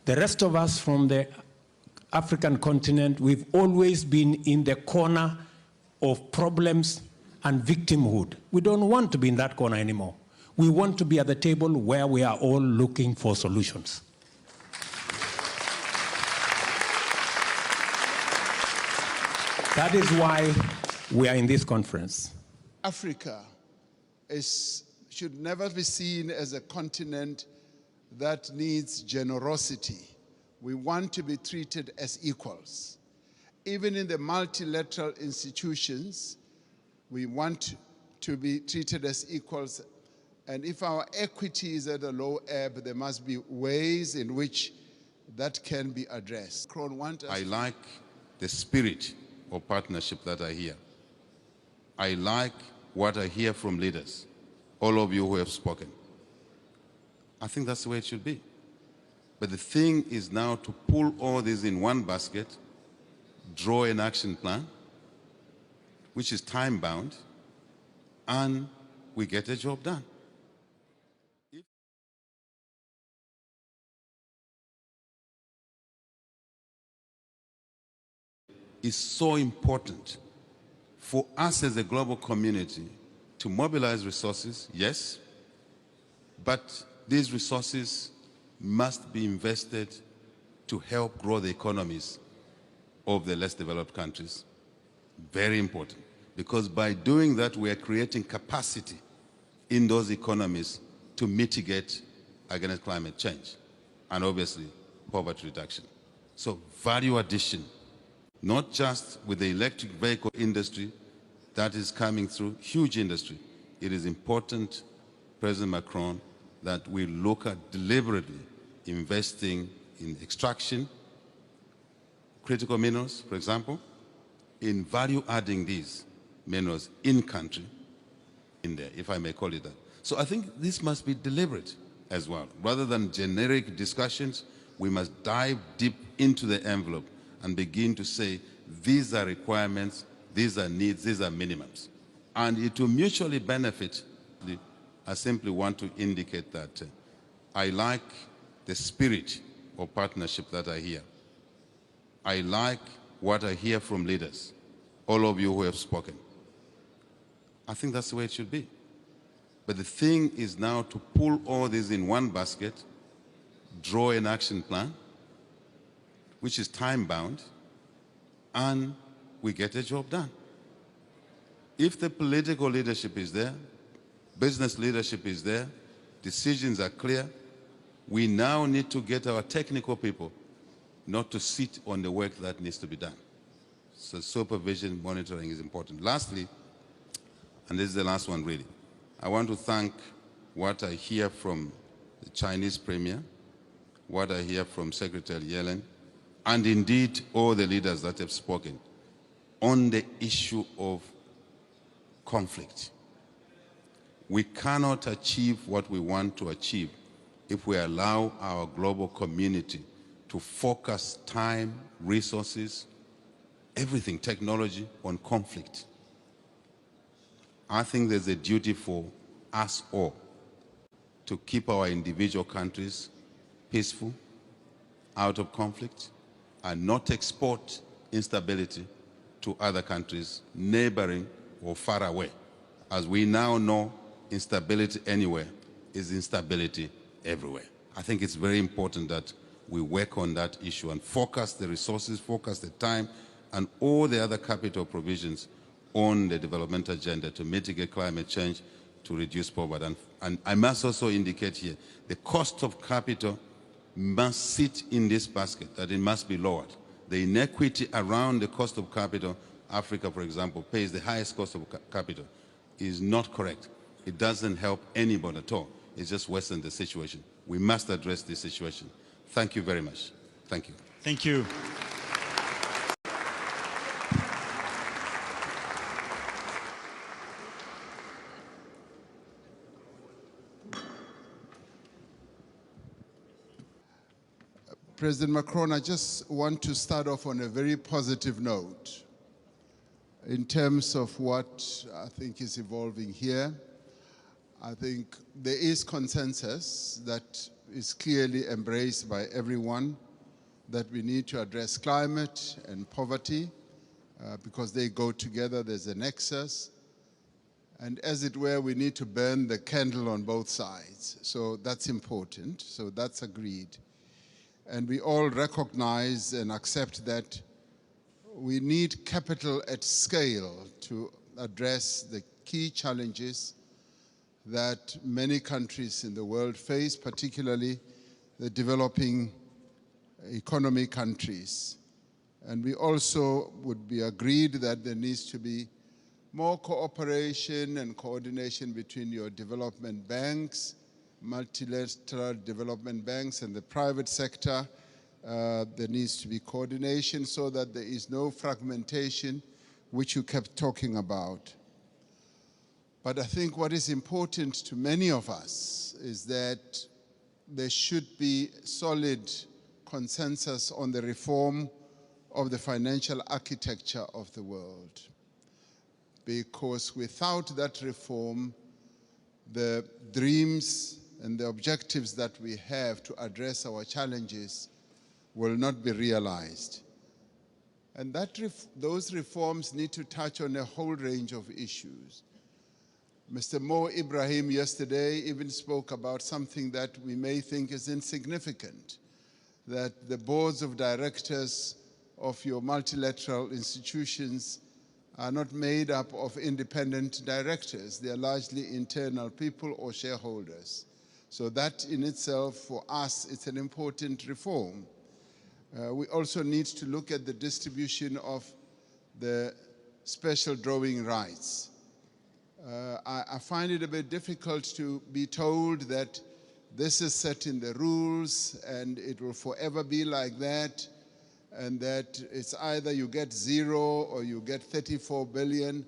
The rest of us from the African continent, we've always been in the corner of problems and victimhood. We don't want to be in that corner anymore. We want to be at the table where we are all looking for solutions. That is why we are in this conference. Africa should never be seen as a continent that needs generosity. We want to be treated as equals. Even in the multilateral institutions, we want to be treated as equals. And if our equity is at a low ebb, there must be ways in which that can be addressed. I like the spirit of partnership that I hear. I like what I hear from leaders, all of you who have spoken. I think that's the way it should be. But the thing is now to pull all this in one basket, draw an action plan, which is time-bound, and we get the job done. It's so important for us as a global community to mobilize resources, yes, but these resources must be invested to help grow the economies of the less developed countries. Very important, because by doing that, we are creating capacity in those economies to mitigate against climate change and obviously poverty reduction. So value addition, not just with the electric vehicle industry that is coming through, huge industry. It is important, President Macron, that we look at deliberately investing in extraction, critical minerals, for example, in value adding these minerals in country, in there, if I may call it that. So I think this must be deliberate as well. Rather than generic discussions, we must dive deep into the envelope and begin to say, these are requirements, these are needs, these are minimums. And it will mutually benefit. I simply want to indicate that I like the spirit of partnership that I hear. I like what I hear from leaders, all of you who have spoken. I think that's the way it should be. But the thing is now to pull all this in one basket, draw an action plan, which is time-bound, and we get the job done. If the political leadership is there, business leadership is there, decisions are clear, we now need to get our technical people not to sit on the work that needs to be done. So supervision, monitoring is important. Lastly, and this is the last one really, I want to thank what I hear from the Chinese Premier, what I hear from Secretary Yellen, and indeed all the leaders that have spoken on the issue of conflict. We cannot achieve what we want to achieve if we allow our global community to focus time, resources, everything, technology, on conflict. I think there's a duty for us all to keep our individual countries peaceful, out of conflict, and not export instability to other countries, neighboring or far away. As we now know, instability anywhere is instability everywhere. I think it's very important that we work on that issue and focus the resources, focus the time, and all the other capital provisions on the development agenda to mitigate climate change, to reduce poverty. And I must also indicate here, the cost of capital must sit in this basket, that it must be lowered. The inequity around the cost of capital, Africa, for example, pays the highest cost of capital, is not correct. It doesn't help anybody at all. It just worsens the situation. We must address this situation. Thank you very much. Thank you. Thank you. President Macron, I just want to start off on a very positive note in terms of what I think is evolving here. I think there is consensus that is clearly embraced by everyone, that we need to address climate and poverty because they go together, there's a nexus. And as it were, we need to burn the candle on both sides. So that's important, so that's agreed. And we all recognize and accept that we need capital at scale to address the key challenges that many countries in the world face, particularly the developing economy countries. And we also would be agreed that there needs to be more cooperation and coordination between your development banks, multilateral development banks, and the private sector. There needs to be coordination so that there is no fragmentation, which you kept talking about. But I think what is important to many of us is that there should be solid consensus on the reform of the financial architecture of the world. Because without that reform, the dreams and the objectives that we have to address our challenges will not be realized. And those reforms need to touch on a whole range of issues. Mr. Mo Ibrahim yesterday even spoke about something that we may think is insignificant, that the boards of directors of your multilateral institutions are not made up of independent directors. They are largely internal people or shareholders. So that in itself, for us, it's an important reform. We also need to look at the distribution of the special drawing rights. I find it a bit difficult to be told that this is set in the rules and it will forever be like that, and that it's either you get 0 or you get 34 billion.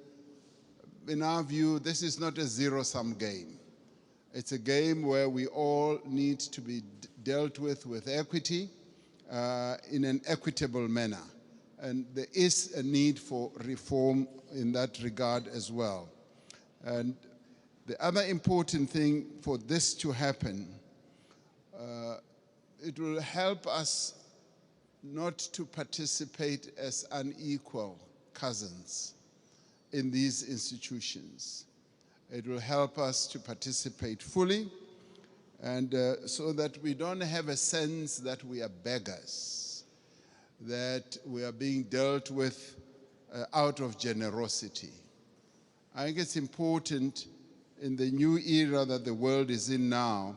In our view, this is not a zero-sum game. It's a game where we all need to be dealt with equity in an equitable manner. And there is a need for reform in that regard as well. And the other important thing for this to happen, it will help us not to participate as unequal cousins in these institutions. It will help us to participate fully, and so that we don't have a sense that we are beggars, that we are being dealt with out of generosity. I think it's important in the new era that the world is in now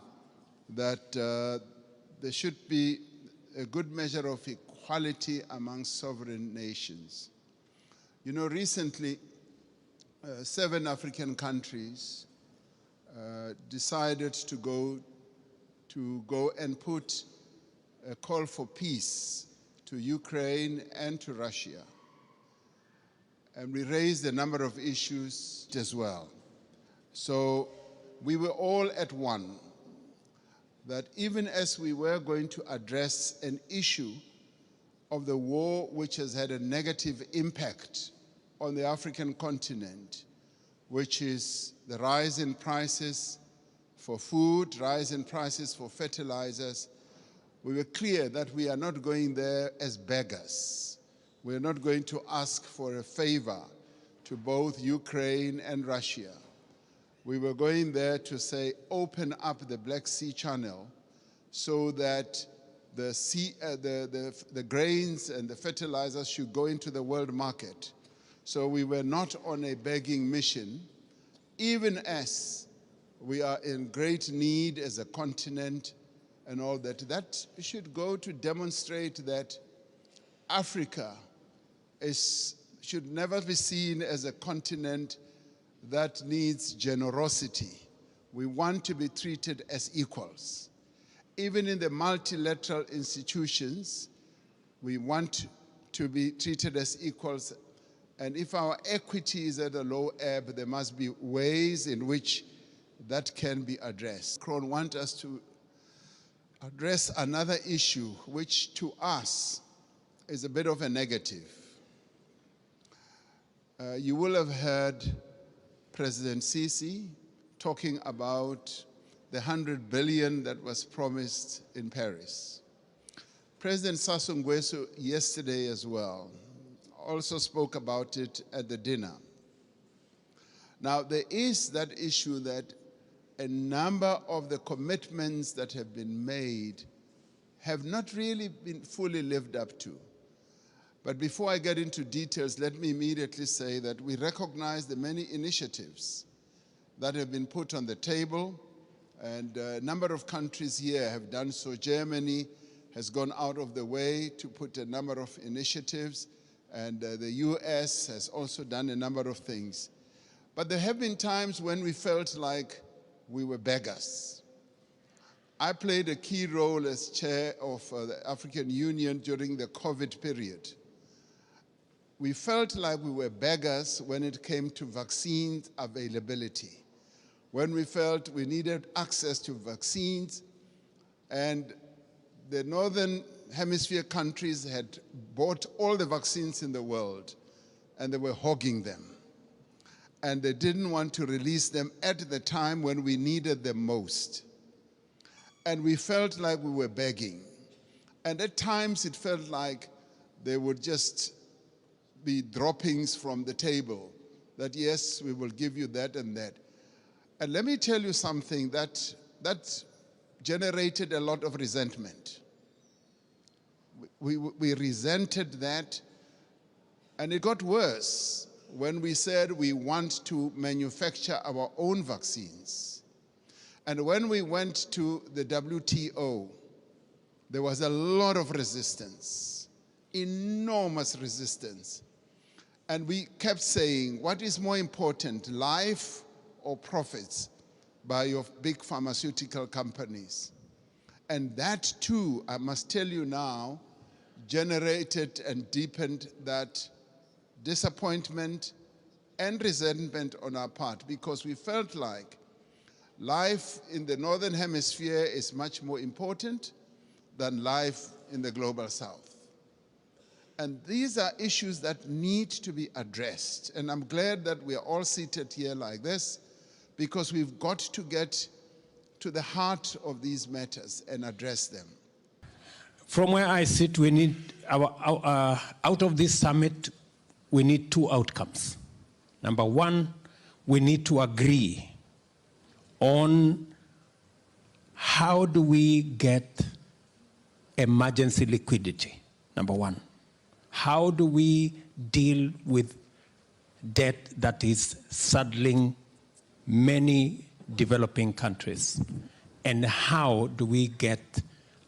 that there should be a good measure of equality among sovereign nations. You know, recently, 7 African countries decided to go and put a call for peace to Ukraine and to Russia. And we raised a number of issues as well. So we were all at one, that even as we were going to address an issue of the war which has had a negative impact on the African continent, which is the rise in prices for food, rise in prices for fertilizers, we were clear that we are not going there as beggars. We are not going to ask for a favor to both Ukraine and Russia. We were going there to say, open up the Black Sea Channel so that the grains and the fertilizers should go into the world market. So we were not on a begging mission, even as we are in great need as a continent and all that. That should go to demonstrate that Africa should never be seen as a continent that needs generosity. We want to be treated as equals. Even in the multilateral institutions, we want to be treated as equals. And if our equity is at a low ebb, there must be ways in which that can be addressed. Macron wants us to address another issue, which to us is a bit of a negative. You will have heard President Sisi talking about the 100 billion that was promised in Paris. President Sassou Nguesso yesterday as well also spoke about it at the dinner. Now, there is that issue that a number of the commitments that have been made have not really been fully lived up to. But before I get into details, let me immediately say that we recognize the many initiatives that have been put on the table, and a number of countries here have done so. Germany has gone out of the way to put a number of initiatives, and the US has also done a number of things. But there have been times when we felt like we were beggars. I played a key role as chair of the African Union during the COVID period. We felt like we were beggars when it came to vaccine availability, when we felt we needed access to vaccines, and the Northern Hemisphere countries had bought all the vaccines in the world, and they were hogging them. And they didn't want to release them at the time when we needed them most. And we felt like we were begging. And at times it felt like they would just be droppings from the table, that yes, we will give you that and that. And let me tell you something that generated a lot of resentment. We resented that, and it got worse when we said we want to manufacture our own vaccines. And when we went to the WTO, there was a lot of resistance, enormous resistance. And we kept saying, what is more important, life or profits by your big pharmaceutical companies? And that too, I must tell you now, generated and deepened that disappointment and resentment on our part, because we felt like life in the Northern Hemisphere is much more important than life in the global South. And these are issues that need to be addressed. And I'm glad that we are all seated here like this, because we've got to get to the heart of these matters and address them. From where I sit, we need out of this summit, we need two outcomes. Number one, we need to agree on how do we get emergency liquidity, number one. How do we deal with debt that is saddling many developing countries? And how do we get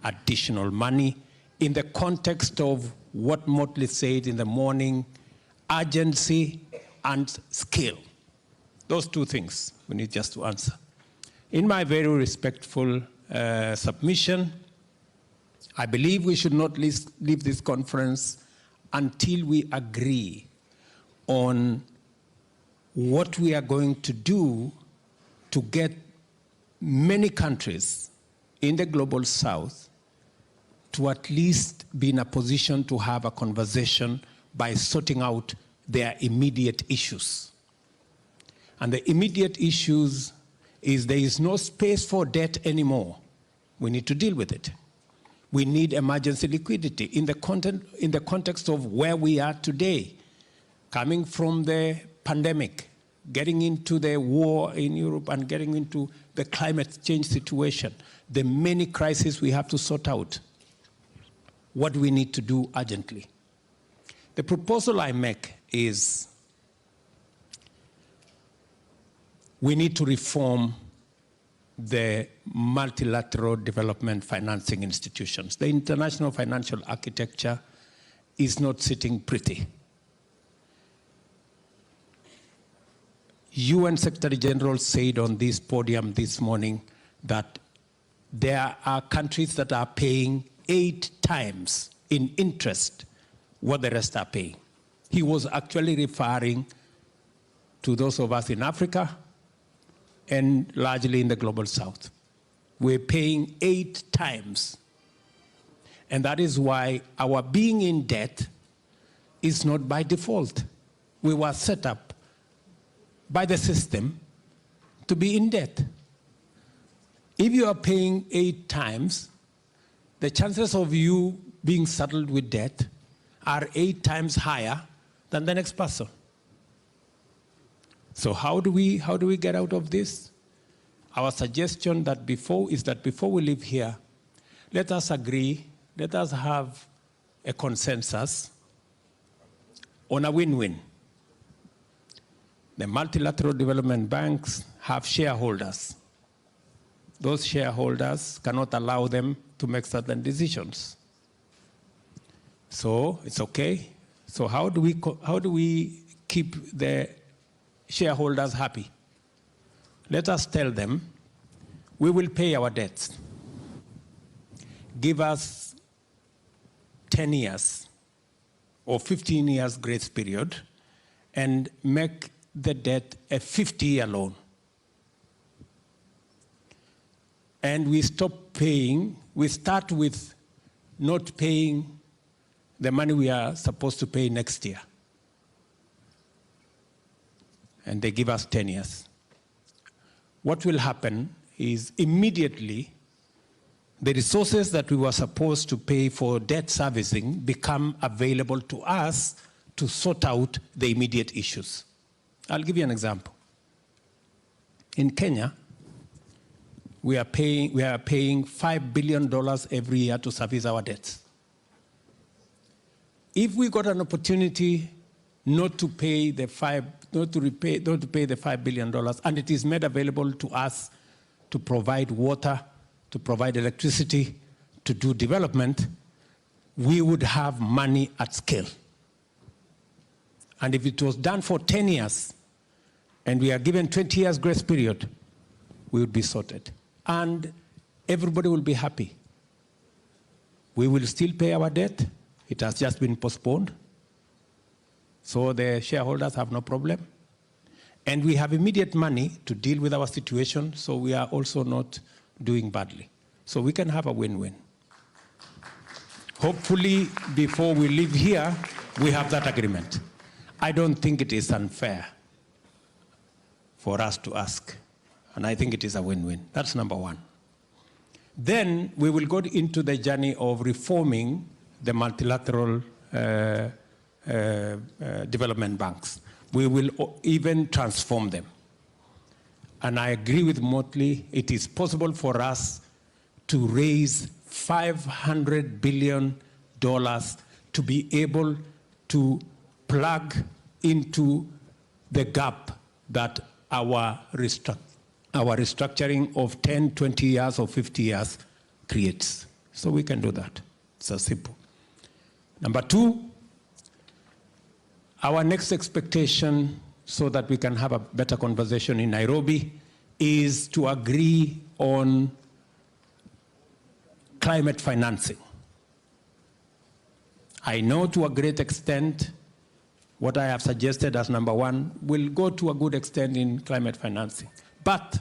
additional money in the context of what Motley said in the morning, urgency and scale? Those two things we need just to answer. In my very respectful submission, I believe we should not leave this conference until we agree on what we are going to do to get many countries in the global South to at least be in a position to have a conversation by sorting out their immediate issues. And the immediate issues is there is no space for debt anymore. We need to deal with it. We need emergency liquidity in the context of where we are today, coming from the pandemic, getting into the war in Europe and getting into the climate change situation, the many crises we have to sort out. What we need to do urgently. The proposal I make is we need to reform the multilateral development financing institutions. The international financial architecture is not sitting pretty. UN Secretary General said on this podium this morning that there are countries that are paying 8 times in interest what the rest are paying. He was actually referring to those of us in Africa and largely in the global South. We're paying 8 times. And that is why our being in debt is not by default. We were set up by the system to be in debt. If you are paying 8 times, the chances of you being saddled with debt are 8 times higher than the next person. So how do we get out of this? Our suggestion is that before we leave here, let us agree, let us have a consensus on a win-win. The multilateral development banks have shareholders. Those shareholders cannot allow them to make certain decisions. So it's okay. So how do we keep the shareholders happy? Let us tell them, we will pay our debts. Give us 10 years or 15 years grace period and make the debt a 50-year loan. And we stop paying, we start with not paying the money we are supposed to pay next year. And they give us 10 years. What will happen is immediately the resources that we were supposed to pay for debt servicing become available to us to sort out the immediate issues. I'll give you an example. In Kenya, we are paying $5 billion every year to service our debts. If we got an opportunity not to pay the $5 billion, and it is made available to us to provide water, to provide electricity, to do development, we would have money at scale. And if it was done for 10 years, and we are given 20 years grace period, we would be sorted. And everybody will be happy. We will still pay our debt. It has just been postponed. So the shareholders have no problem. And we have immediate money to deal with our situation, so we are also not doing badly. So we can have a win-win. Hopefully, before we leave here, we have that agreement. I don't think it is unfair for us to ask. And I think it is a win-win. That's number one. Then we will go into the journey of reforming the multilateral development banks. We will even transform them. And I agree with Motley, it is possible for us to raise $500 billion to be able to plug into the gap that our restructuring of 10, 20 years or 50 years creates. So we can do that. It's so simple. Number two, our next expectation, so that we can have a better conversation in Nairobi, is to agree on climate financing. I know to a great extent what I have suggested as number one will go to a good extent in climate financing. But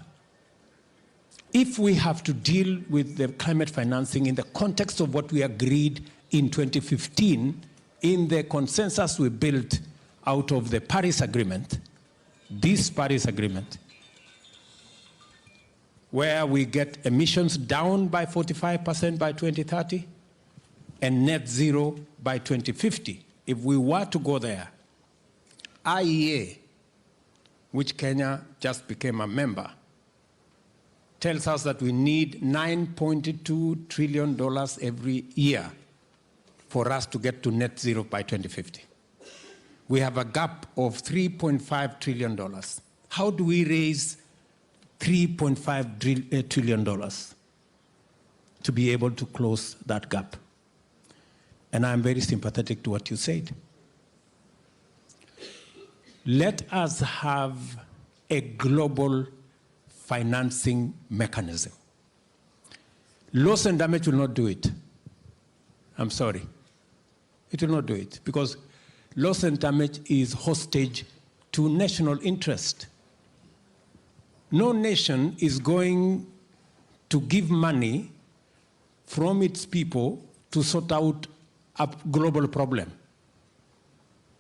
if we have to deal with the climate financing in the context of what we agreed in 2015, in the consensus we built out of the Paris Agreement, this Paris Agreement, where we get emissions down by 45% by 2030 and net zero by 2050. If we were to go there, IEA, which Kenya just became a member, tells us that we need $9.2 trillion every year for us to get to net zero by 2050. We have a gap of $3.5 trillion. How do we raise $3.5 trillion to be able to close that gap? And I'm very sympathetic to what you said. Let us have a global financing mechanism. Loss and damage will not do it. I'm sorry. It will not do it, because loss and damage is hostage to national interest. No nation is going to give money from its people to sort out a global problem.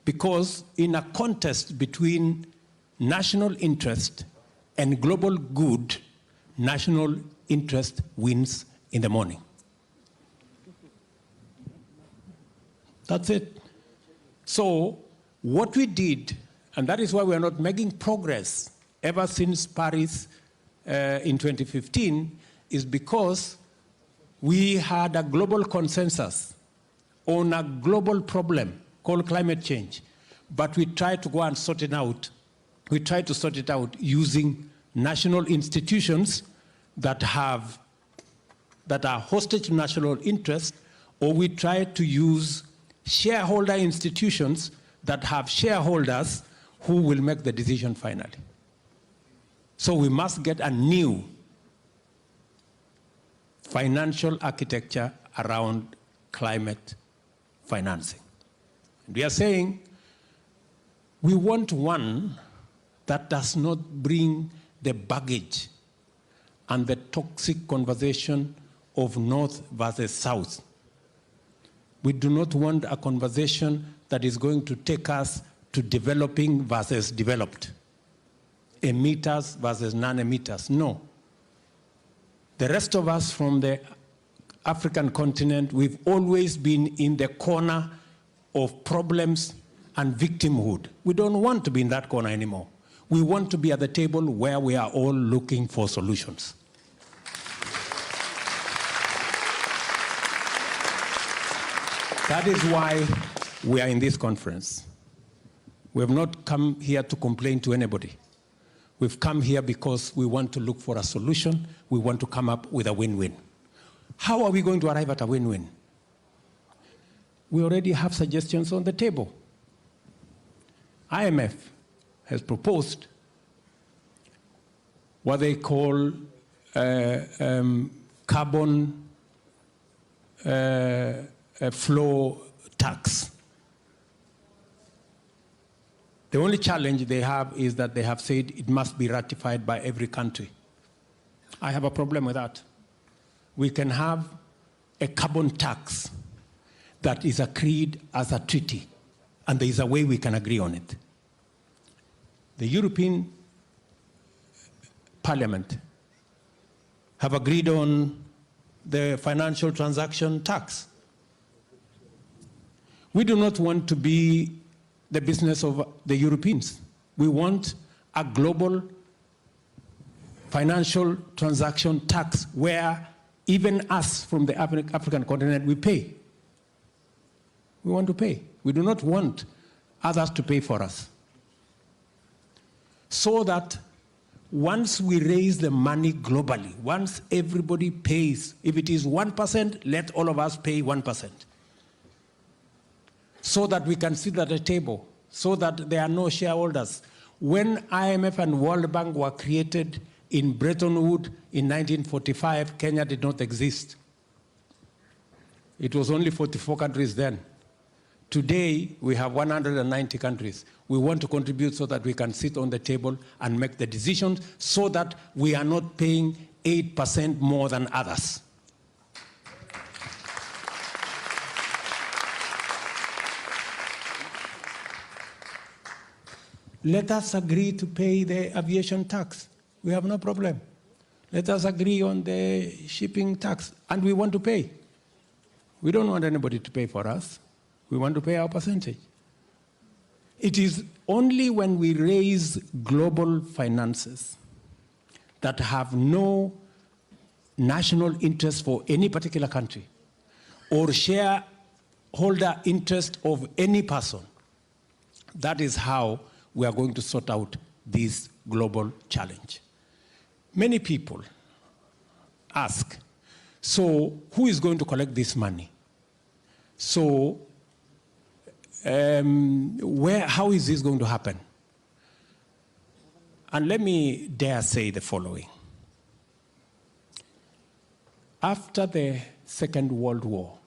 Because in a contest between national interest and global good, national interest wins in the morning. That's it. So what we did, and that is why we are not making progress ever since Paris in 2015, is because we had a global consensus on a global problem called climate change, but we tried to go and sort it out. We tried to sort it out using national institutions that are hostage to national interest, or we tried to use shareholder institutions that have shareholders who will make the decision finally. So we must get a new financial architecture around climate financing. And we are saying we want one that does not bring the baggage and the toxic conversation of North versus South. We do not want a conversation that is going to take us to developing versus developed, emitters versus non-emitters. No. The rest of us from the African continent, we've always been in the corner of problems and victimhood. We don't want to be in that corner anymore. We want to be at the table where we are all looking for solutions. That is why we are in this conference. We have not come here to complain to anybody. We've come here because we want to look for a solution. We want to come up with a win-win. How are we going to arrive at a win-win? We already have suggestions on the table. IMF has proposed what they call carbon flow tax. The only challenge they have is that they have said it must be ratified by every country. I have a problem with that. We can have a carbon tax that is agreed as a treaty, and there is a way we can agree on it. The European Parliament have agreed on the financial transaction tax. We do not want to be the business of the Europeans. We want a global financial transaction tax where even us from the African continent, we pay. We want to pay. We do not want others to pay for us. So that once we raise the money globally, once everybody pays, if it is 1%, let all of us pay 1%. So that we can sit at a table, so that there are no shareholders. When IMF and World Bank were created in Bretton Woods in 1945, Kenya did not exist. It was only 44 countries then. Today, we have 190 countries. We want to contribute so that we can sit on the table and make the decisions so that we are not paying 8% more than others. Let us agree to pay the aviation tax. We have no problem. Let us agree on the shipping tax, and we want to pay. We don't want anybody to pay for us. We want to pay our percentage. It is only when we raise global finances that have no national interest for any particular country or shareholder interest of any person. That is how we are going to sort out this global challenge. Many people ask, so who is going to collect this money? So how is this going to happen? And let me dare say the following. After the Second World War,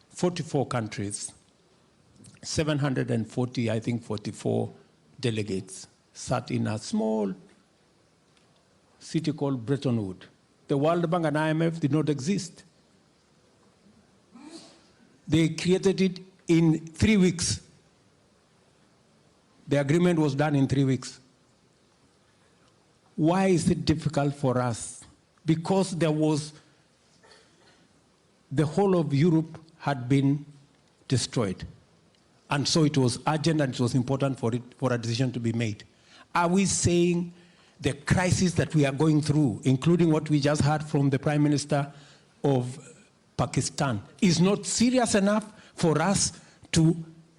44 countries, 740, I think 44 delegates sat in a small city called Bretton Woods. The World Bank and IMF did not exist. They created it in 3 weeks. The agreement was done in 3 weeks. Why is it difficult for us because there was, the whole of Europe had been destroyed. And so it was urgent and it was important for a decision to be made. Are we saying the crisis that we are going through, including what we just heard from the Prime Minister of Pakistan, is not serious enough for us to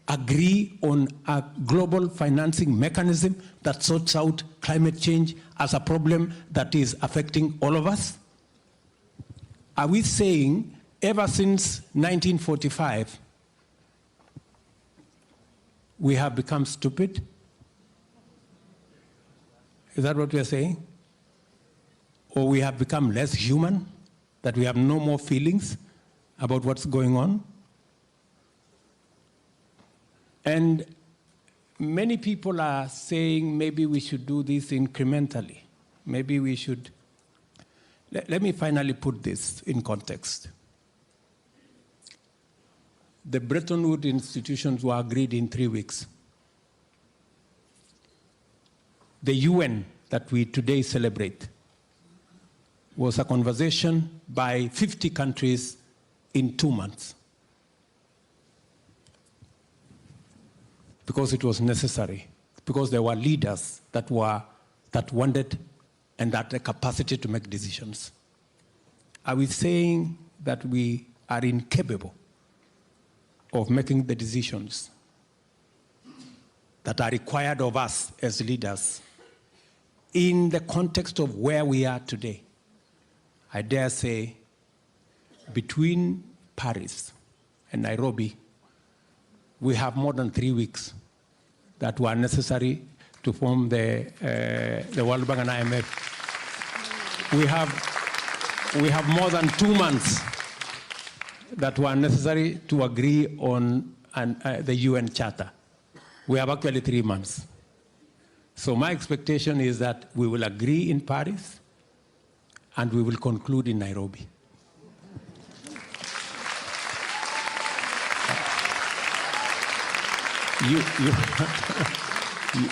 agree on a global financing mechanism that sorts out climate change as a problem that is affecting all of us? Are we saying ever since 1945, we have become stupid? Is that what we are saying? Or we have become less human, that we have no more feelings about what's going on? And many people are saying maybe we should do this incrementally. Maybe we should. Let me finally put this in context. The Bretton Woods institutions were agreed in 3 weeks. The UN that we today celebrate was a conversation by 50 countries in 2 months, because it was necessary, because there were leaders that wanted and had the capacity to make decisions. Are we saying that we are incapable of making the decisions that are required of us as leaders in the context of where we are today? I dare say between Paris and Nairobi, we have more than 3 weeks that were necessary to form the World Bank and IMF. We have more than 2 months that were necessary to agree on the UN Charter. We have actually 3 months. So my expectation is that we will agree in Paris and we will conclude in Nairobi.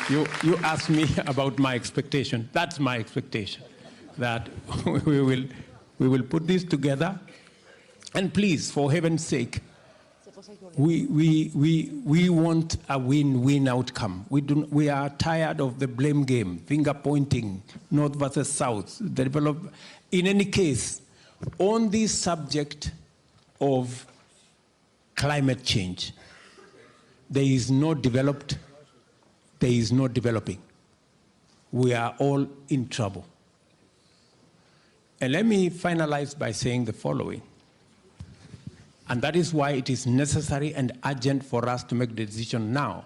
You asked me about my expectation. That's my expectation, that we will put this together. And please, for heaven's sake, we want a win-win outcome. We are tired of the blame game, finger pointing, North versus South. In any case, on this subject of climate change, there is no developed, there is no developing. We are all in trouble. And let me finalize by saying the following. And that is why it is necessary and urgent for us to make the decision now,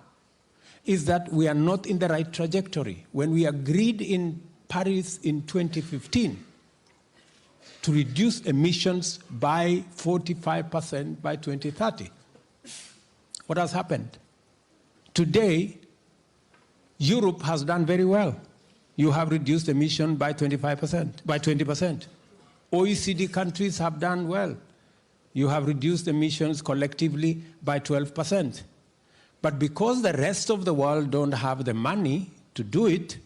is that we are not in the right trajectory. When we agreed in Paris in 2015 to reduce emissions by 45% by 2030, what has happened? Today, Europe has done very well. You have reduced emission by 25%, by 20%. OECD countries have done well. You have reduced emissions collectively by 12%. But because the rest of the world don't have the money to do it,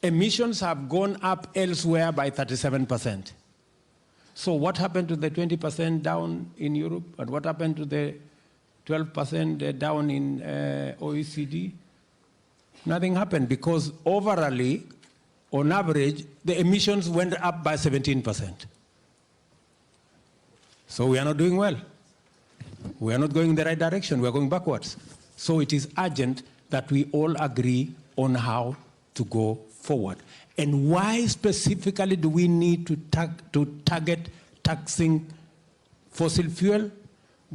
emissions have gone up elsewhere by 37%. So what happened to the 20% down in Europe? And what happened to the 12% down in OECD? Nothing happened, because overall, on average, the emissions went up by 17%. So we are not doing well. We are not going in the right direction. We are going backwards. So it is urgent that we all agree on how to go forward. And why specifically do we need to target taxing fossil fuel?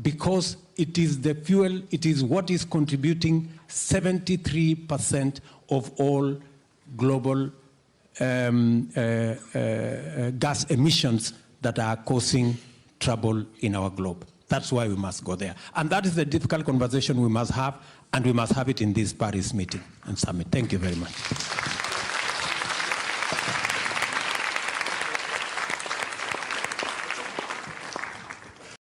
Because it is the fuel, it is what is contributing 73% of all global gas emissions that are causing trouble in our globe. That's why we must go there. And that is the difficult conversation we must have, and we must have it in this Paris meeting and summit. Thank you very much.